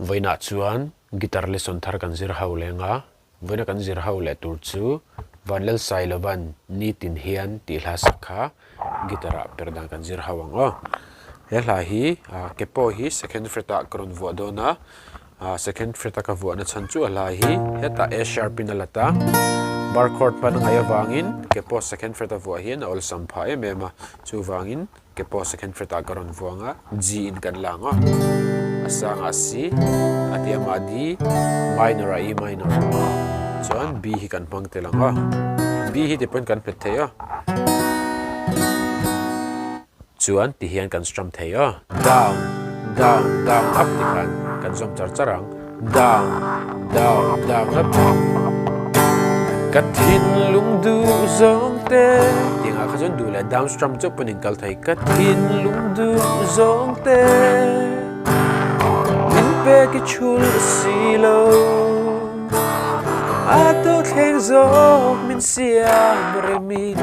voina chuan guitar lesson thar kan zir ho lenga voina kan zir ho le tur chu Vanlalsailova Nitin hian ti hla sakha gitara Perhdan kan zir ho ang he hla hi kepo hi second fret a kron vo dona second fret ka vo na chan chu hla hi heta A sharp in alata bar chord pan ngaya wangin kepo second fret a vo hian ol sampha emema chu wangin kepo second fret a kron vuanga G in kan langa asang asi atiama D minor E minor chuan B hi kan pang telanga B hi te point kan phet theya chuan ti hian kan strum theya down down down up ti kan zom char charang down down down up kathin lung du zong te tinga khajun du le down strum chu punin kal thai kathin lung du zong te min pe ki chul silo ato thleng zok min siam remin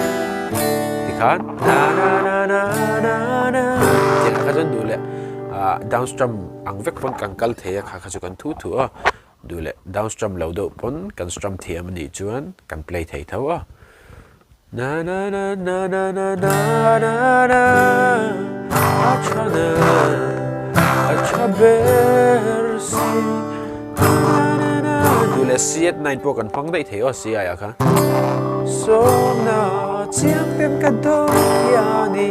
tikhan na na na na na na tinga khajun du le down strum ang vek pon kan kal theya kha kha chu kan thu thu du le down strum lo do pon kan strum thiam ni chuan kan play thei tho na na na na na na na na na acha bersi na na du le siat nine po kan phang dei thei si aya kha so na chiang tem ka do ya ni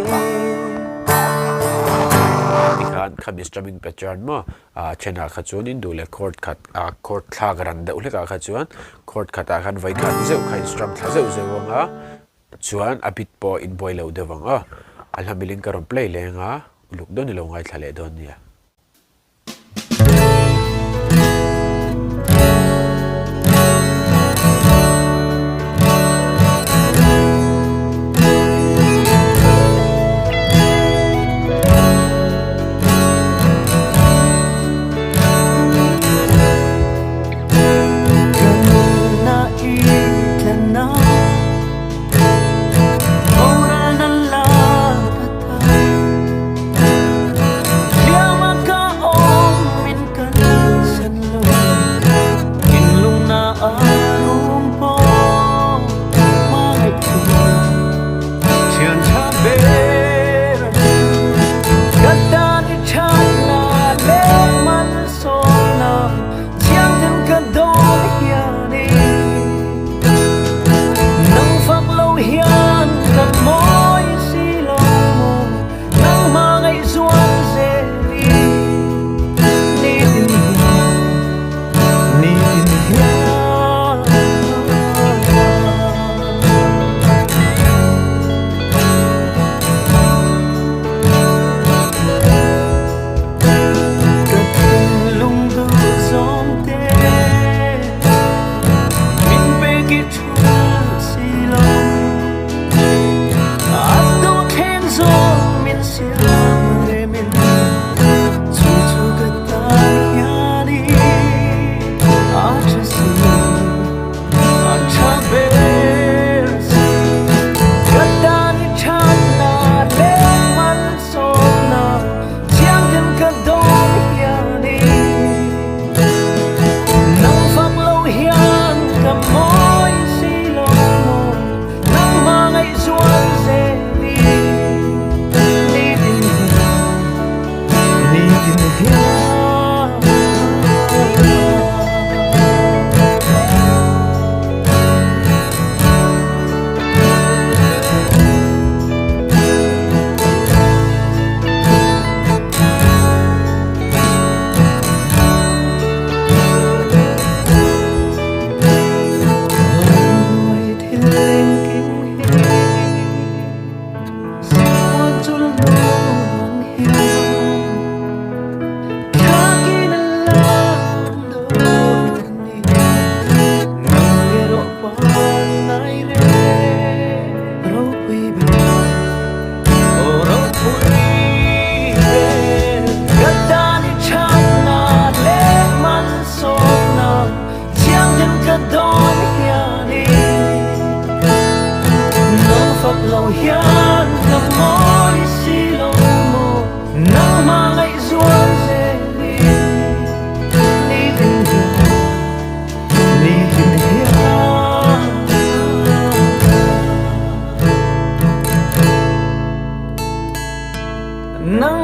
khan strumming pattern mo chena kha chuan in dule chord khat chord thla garan da ule ka kha chuan chord khata khan vai khat zeu khain strum thla zeu zewanga chuan a bit po in boil lo dewanga alhamilin karon play lenga luk don lo ngai thale don nia Llama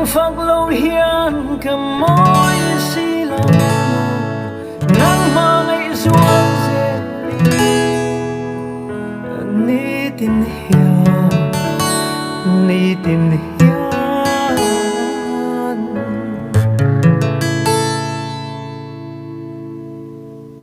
phật lâu hian cầm môi xì lòng nắng mang ấy ruộng dệt ni tin hian